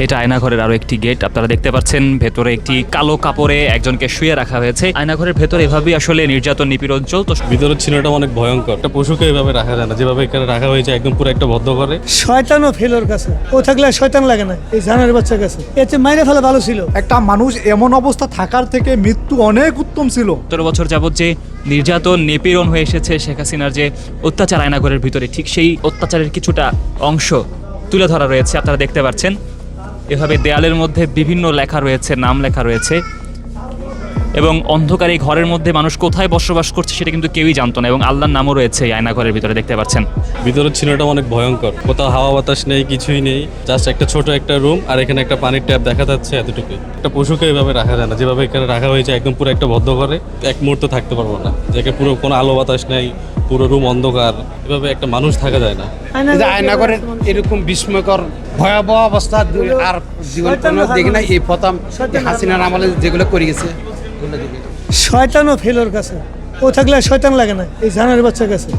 এটা আয়নাঘরের আরো একটি গেট আপনারা দেখতে পাচ্ছেন। ভেতরে একটি কালো কাপড়ে একজনকে শুয়ে রাখা হয়েছে। আয়নাঘরের ভেতরে এভাবেই আসলে নির্যাতন নিপীড়ন চলতো। ভিতরের ছিলটা অনেক ভয়ঙ্কর। একটা পশুকে এভাবে রাখা যায় না, যেভাবে এখানে রাখা হয়েছে একদম পুরো একটা বদ্ধ করে। শয়তানও ফেলোর কাছে, ও থাকলে শয়তান লাগে না এই জানার বাচ্চার কাছে। এতে মাইরে ফেলা ভালো ছিল। একটা মানুষ এমন অবস্থা থাকার থেকে মৃত্যু অনেক উত্তম ছিল। 17 বছর যাবত যে নির্যাতন নিপীড়ন হয়ে এসেছে, শেখ হাসিনার যে অত্যাচার আয়নাঘরের ভিতরে, ঠিক সেই অত্যাচারের কিছুটা অংশ তুলে ধরা রয়েছে। আপনারা দেখতে পাচ্ছেন এভাবে দেয়ালের মধ্যে বিভিন্ন লেখা রয়েছে, নাম লেখা রয়েছে, এবং অন্ধকার এই ঘরের মধ্যে মানুষ কোথায় বসবাস করছে সেটা কিন্তু কেউই জানতো না, এবং আল্লাহর নামও রয়েছে এই আয়নাঘরের ভিতরে দেখতে পাচ্ছেন। ভিতরের ছিলটা অনেক ভয়ঙ্কর। কোথাও হাওয়া বাতাস নেই, কিছুই নেই, জাস্ট একটা ছোট একটা রুম, আর এখানে একটা পানির ট্যাপ দেখা যাচ্ছে, এতটুকুই। একটা পশুকে এভাবে রাখা যায় না, যেভাবে এখানে রাখা হয়েছে একদম পুরো একটা বদ্ধ করে। এক মুহূর্তে থাকতে পারবো না, যে পুরো কোনো আলো বাতাস নেই, পুরো রুম অন্ধকার, এভাবে একটা মানুষ থাকা যায় না। আয়নাঘরের এরকম বিস্ময়কর ভয়াবহ অবস্থা আর জীবন দেখি না। এই প্রথম হাসিনার আমলে যেগুলো করে গেছে। শয়তানও ফেলোর কাছে, ও থাকলে শয়তান লাগে না এই জানার বাচ্চার কাছে।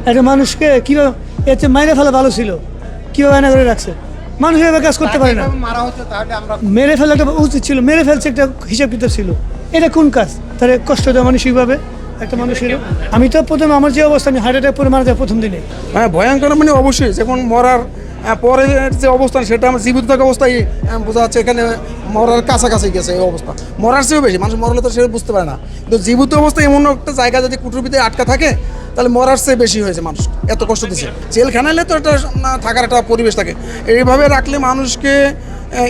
একটা মানুষকে কিভাবে এতে মাইরে ফেলা ভালো ছিল, কিভাবে আয়না করে রাখছে। মানুষ এভাবে কাজ করতে পারে না। মারা হতো তাহলে আমরা মেরে ফেলাটা উচিত ছিল, মেরে ফেলছে, একটা হিসাব কিতাব ছিল। এটা কোন কাজ? তাহলে কষ্ট দেওয়া মানসিকভাবে একটা মানুষের। আমি তো প্রথমে আমার যে অবস্থা, আমি হার্ট অ্যাটাক পরে মারা যায় প্রথম দিনে। হ্যাঁ, ভয়ঙ্কর মানে অবশ্যই। যখন মরার পরের যে অবস্থান, সেটা আমার জীবিত থাকা অবস্থায় বোঝা যাচ্ছে। এখানে মরার কাছাকাছি গেছে এই অবস্থা। মরার চেয়েও বেশি, মানুষ মরলে তো সেটা বুঝতে পারে না, কিন্তু জীবিত অবস্থায় এমন একটা জায়গা যদি কুটুর ভিতরে আটকা থাকে, তাহলে মরার চেয়ে বেশি হয়েছে। মানুষ এত কষ্ট দিচ্ছে। জেলখানাইলে তো একটা থাকার একটা পরিবেশ থাকে, এইভাবে রাখলে মানুষকে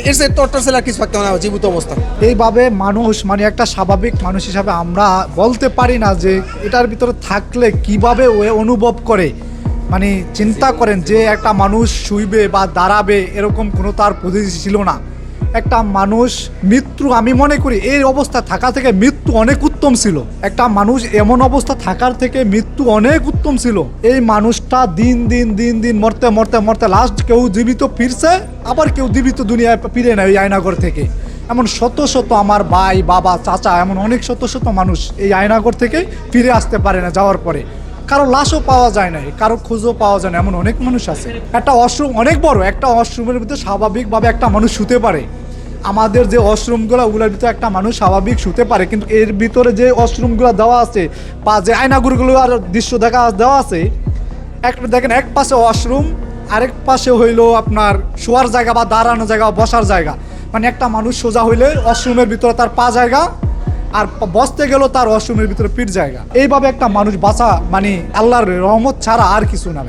এর চেয়ে তরটার ছেলে আর কিছু থাকতে হয় না জীবিত অবস্থা। এইভাবে মানুষ মানে একটা স্বাভাবিক মানুষ হিসাবে আমরা বলতে পারি না যে এটার ভিতরে থাকলে কিভাবে ও অনুভব করে। মানে চিন্তা করেন যে একটা মানুষ শুইবে বা দাঁড়াবে এরকম কোনো তার পদ্ধতি ছিল না। একটা মানুষ মৃত্যু, আমি মনে করি এই অবস্থা থাকা থেকে মৃত্যু অনেক উত্তম ছিল। একটা মানুষ এমন অবস্থা থাকার থেকে মৃত্যু অনেক উত্তম ছিল। এই মানুষটা দিন দিন দিন দিন মরতে মরতে মরতে লাস্ট কেউ জীবিত ফিরছে, আবার কেউ জীবিত দুনিয়ায় ফিরে নেয় এই আয়নাঘর থেকে। এমন শত শত আমার ভাই, বাবা, চাচা, এমন অনেক শত শত মানুষ এই আয়নাঘর থেকে ফিরে আসতে পারে না যাওয়ার পরে। কারো লাশও পাওয়া যায় না, কারো খোঁজও পাওয়া যায় না, এমন অনেক মানুষ আছে। একটা ওয়াশরুম অনেক বড়, একটা ওয়াশরুমের ভিতরে স্বাভাবিকভাবে একটা মানুষ শুতে পারে। আমাদের যে ওয়াশরুমগুলো, ওগুলোর ভিতরে একটা মানুষ স্বাভাবিক শুতে পারে, কিন্তু এর ভিতরে যে ওয়াশরুমগুলো দেওয়া আছে বা যে আয়নাগুলো আর দৃশ্য দেওয়া আছে, একটা দেখেন এক পাশে ওয়াশরুম, আরেক পাশে হইলো আপনার শোয়ার জায়গা বা দাঁড়ানো জায়গা, বসার জায়গা। মানে একটা মানুষ সোজা হইলে ওয়াশরুমের ভিতরে তার পা জায়গা, আর বসতে গেল তার ওয়াশরুমের ভিতরে পিঠ জায়গা। এইভাবে একটা মানুষ বাঁচা মানে আল্লাহর রহমত ছাড়া আর কিছু না।